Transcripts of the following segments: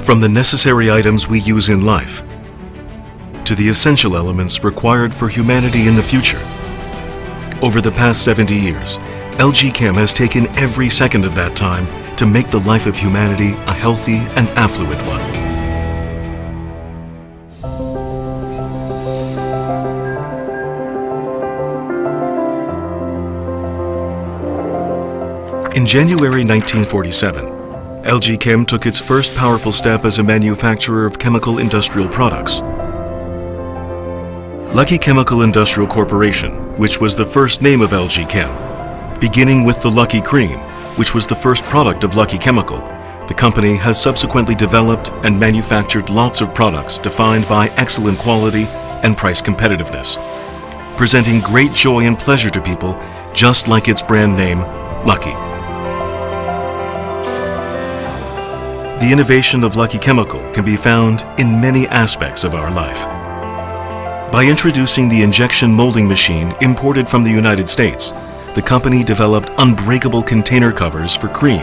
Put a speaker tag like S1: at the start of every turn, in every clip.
S1: From the necessary items we use in life to the essential elements required for humanity in the future. Over the past 70 years, LG Chem has taken every second of that time to make the life of humanity a healthy and affluent one. In January 1947, LG Chem took its first powerful step as a manufacturer of chemical industrial products. Lucky Chemical Industrial Corporation, which was the first name of LG Chem. Beginning with the Lucky Cream, which was the first product of Lucky Chemical, the company has subsequently developed and manufactured lots of products defined by excellent quality and price competitiveness, presenting great joy and pleasure to people, just like its brand name, Lucky. The innovation of Lucky Chemical can be found in many aspects of our life. By introducing the injection molding machine imported from the United States, the company developed unbreakable container covers for cream,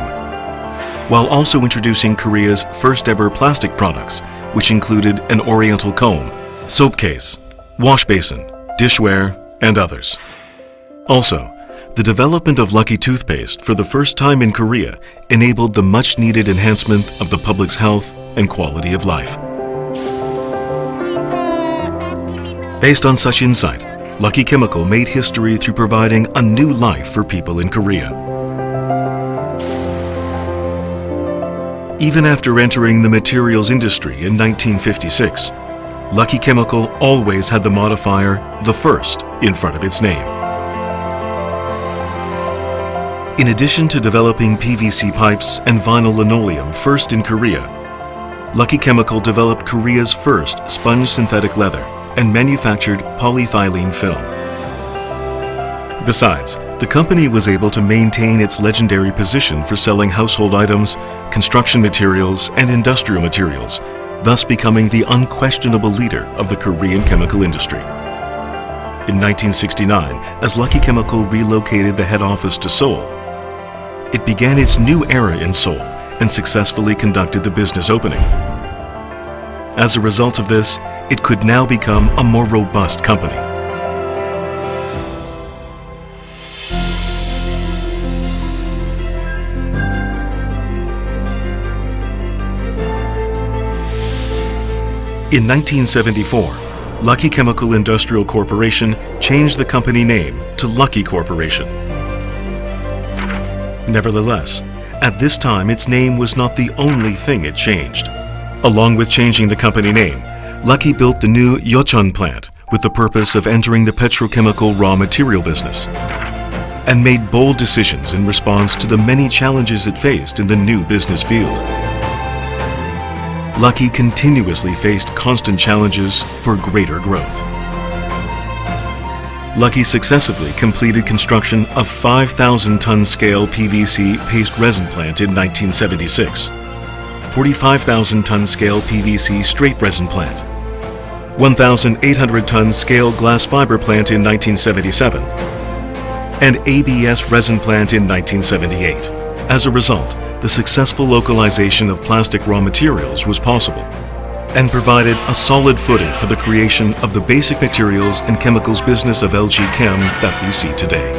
S1: while also introducing Korea's first ever plastic products, which included an oriental comb, soap case, wash basin, dishware, and others. Also, the development of Lucky toothpaste for the first time in Korea enabled the much-needed enhancement of the public's health and quality of life. Based on such insight, Lucky Chemical made history through providing a new life for people in Korea. Even after entering the materials industry in 1956, Lucky Chemical always had the modifier "the first" in front of its name. In addition to developing PVC pipes and vinyl linoleum first in Korea, Lucky Chemical developed Korea's first sponge synthetic leather and manufactured polyethylene film. Besides, the company was able to maintain its legendary position for selling household items, construction materials, and industrial materials, thus becoming the unquestionable leader of the Korean chemical industry. In 1969, as Lucky Chemical relocated the head office to Seoul, it began its new era in Seoul and successfully conducted the business opening. As a result of this, it could now become a more robust company. In 1974, Lucky Chemical Industrial Corporation changed the company name to Lucky Corporation. Nevertheless, at this time its name was not the only thing it changed. Along with changing the company name, Lucky built the new Yeocheon plant with the purpose of entering the petrochemical raw material business, and made bold decisions in response to the many challenges it faced in the new business field. Lucky continuously faced constant challenges for greater growth. Lucky successively completed construction of 5,000-ton scale PVC paste resin plant in 1976, 45,000-ton scale PVC straight resin plant, 1,800-ton scale glass fiber plant in 1977, and ABS resin plant in 1978. As a result, the successful localization of plastic raw materials was possible and provided a solid footing for the creation of the basic materials and chemicals business of LG Chem that we see today.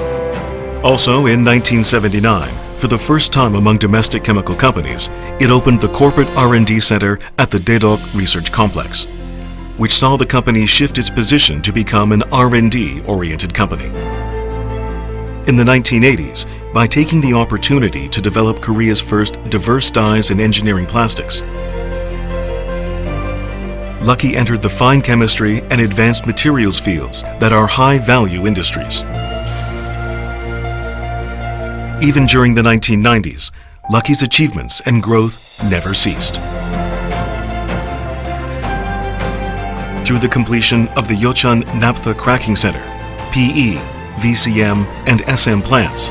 S1: Also in 1979, for the first time among domestic chemical companies, it opened the corporate R&D center at the Daedok Research Complex, which saw the company shift its position to become an R&D-oriented company. In the 1980s, by taking the opportunity to develop Korea's first diverse dyes and engineering plastics, Lucky entered the fine chemistry and advanced materials fields that are high-value industries. Even during the 1990s, Lucky's achievements and growth never ceased. Through the completion of the Yeocheon Naphtha Cracking Center, PE, VCM, and SM plants,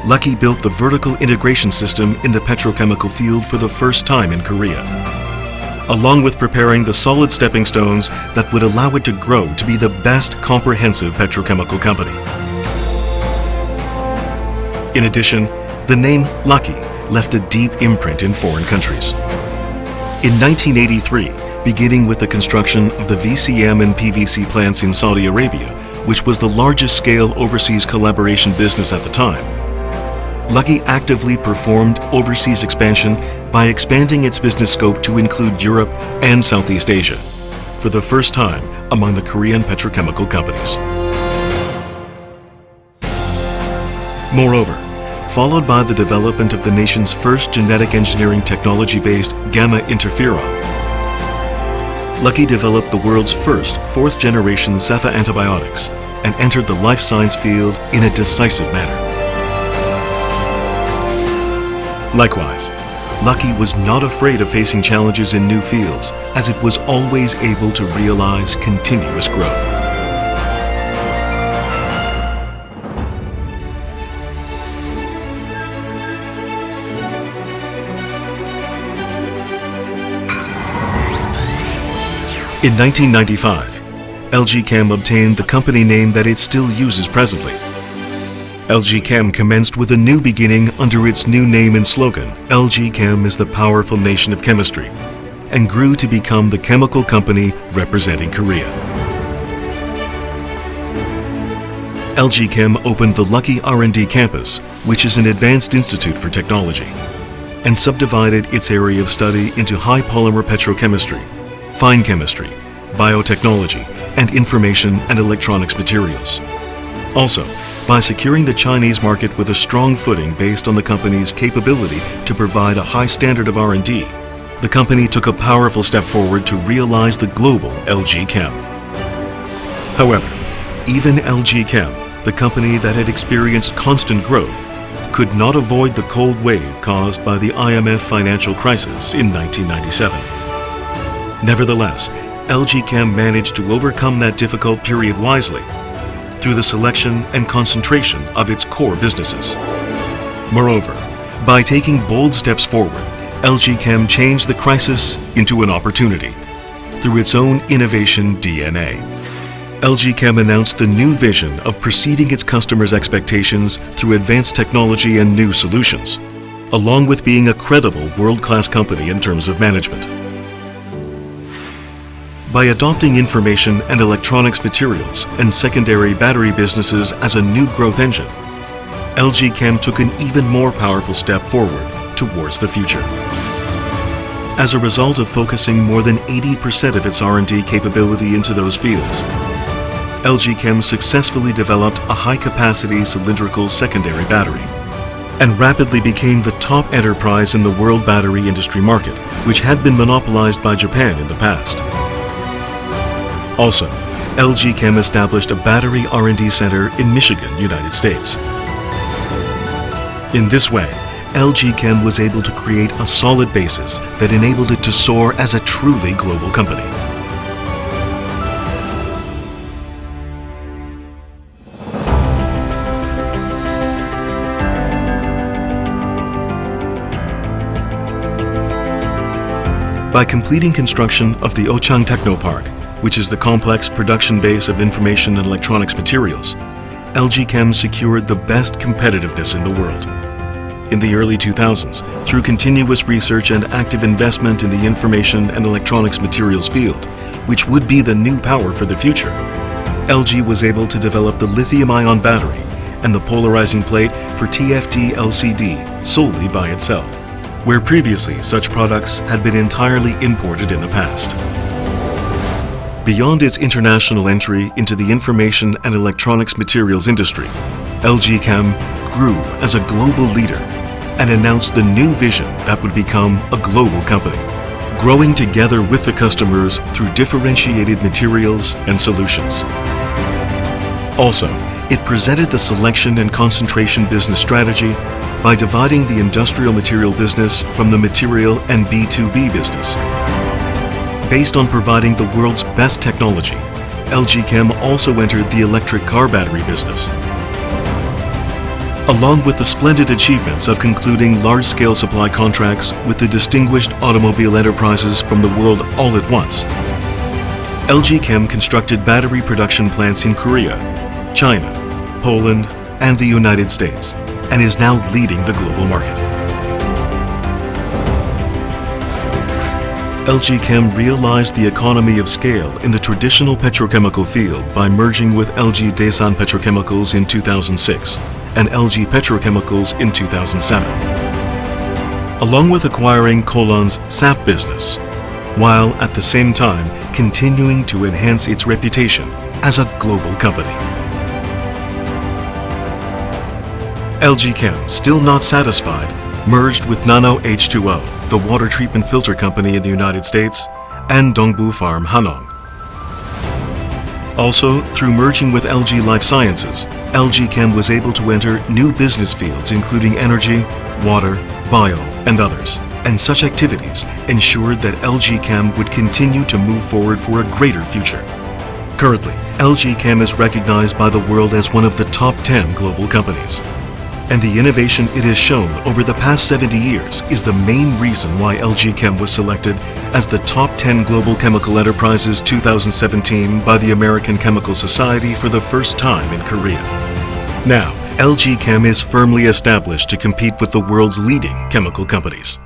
S1: Lucky built the vertical integration system in the petrochemical field for the first time in Korea, along with preparing the solid stepping stones that would allow it to grow to be the best comprehensive petrochemical company. In addition, the name Lucky left a deep imprint in foreign countries. In 1983, beginning with the construction of the VCM and PVC plants in Saudi Arabia, which was the largest scale overseas collaboration business at the time, Lucky actively performed overseas expansion by expanding its business scope to include Europe and Southeast Asia, for the first time among the Korean petrochemical companies. Moreover, followed by the development of the nation's first genetic engineering technology-based gamma interferon, Lucky developed the world's first fourth-generation Cepha antibiotics and entered the life science field in a decisive manner. Likewise, Lucky was not afraid of facing challenges in new fields, as it was always able to realize continuous growth. In 1995, LG Chem obtained the company name that it still uses presently. LG Chem commenced with a new beginning under its new name and slogan, LG Chem is the powerful nation of chemistry, and grew to become the chemical company representing Korea. LG Chem opened the Lucky R&D campus, which is an advanced institute for technology, and subdivided its area of study into high polymer petrochemistry, fine chemistry, biotechnology, and information and electronics materials. Also, by securing the Chinese market with a strong footing based on the company's capability to provide a high standard of R&D, the company took a powerful step forward to realize the global LG Chem. However, even LG Chem, the company that had experienced constant growth, could not avoid the cold wave caused by the IMF financial crisis in 1997. Nevertheless, LG Chem managed to overcome that difficult period wisely through the selection and concentration of its core businesses. Moreover, by taking bold steps forward, LG Chem changed the crisis into an opportunity through its own innovation DNA. LG Chem announced the new vision of preceding its customers' expectations through advanced technology and new solutions, along with being a credible world-class company in terms of management. By adopting information and electronics materials and secondary battery businesses as a new growth engine, LG Chem took an even more powerful step forward towards the future. As a result of focusing more than 80% of its R&D capability into those fields, LG Chem successfully developed a high-capacity cylindrical secondary battery and rapidly became the top enterprise in the world battery industry market, which had been monopolized by Japan in the past. Also, LG Chem established a battery R&D center in Michigan, United States. In this way, LG Chem was able to create a solid basis that enabled it to soar as a truly global company. By completing construction of the Ochang Technopark, which is the complex production base of information and electronics materials, LG Chem secured the best competitiveness in the world. In the early 2000s, through continuous research and active investment in the information and electronics materials field, which would be the new power for the future, LG was able to develop the lithium-ion battery and the polarizing plate for TFT LCD solely by itself, where previously such products had been entirely imported in the past. Beyond its international entry into the information and electronics materials industry, LG Chem grew as a global leader and announced the new vision that would become a global company, growing together with the customers through differentiated materials and solutions. Also, it presented the selection and concentration business strategy by dividing the industrial material business from the material and B2B business. Based on providing the world's best technology, LG Chem also entered the electric car battery business. Along with the splendid achievements of concluding large-scale supply contracts with the distinguished automobile enterprises from the world all at once, LG Chem constructed battery production plants in Korea, China, Poland, and the United States, and is now leading the global market. LG Chem realized the economy of scale in the traditional petrochemical field by merging with LG Daesan Petrochemicals in 2006 and LG Petrochemicals in 2007, along with acquiring Kolon's SAP business, while at the same time continuing to enhance its reputation as a global company. LG Chem, still not satisfied, merged with Nano H2O, the water treatment filter company in the United States, and Dongbu Farm Hanong. Also, through merging with LG Life Sciences, LG Chem was able to enter new business fields including energy, water, bio, and others. And such activities ensured that LG Chem would continue to move forward for a greater future. Currently, LG Chem is recognized by the world as one of the top 10 global companies. And the innovation it has shown over the past 70 years is the main reason why LG Chem was selected as the Top 10 Global Chemical Enterprises 2017 by the American Chemical Society for the first time in Korea. Now, LG Chem is firmly established to compete with the world's leading chemical companies.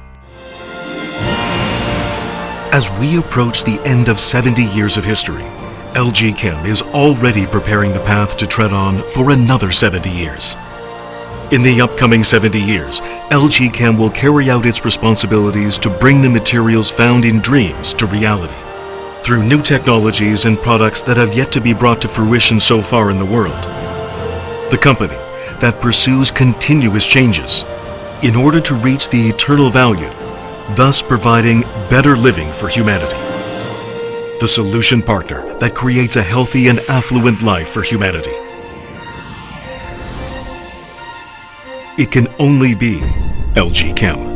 S1: As we approach the end of 70 years of history, LG Chem is already preparing the path to tread on for another 70 years. In the upcoming 70 years, LG Chem will carry out its responsibilities to bring the materials found in dreams to reality. Through new technologies and products that have yet to be brought to fruition so far in the world. The company that pursues continuous changes in order to reach the eternal value, thus providing better living for humanity. The solution partner that creates a healthy and affluent life for humanity. It can only be LG Chem.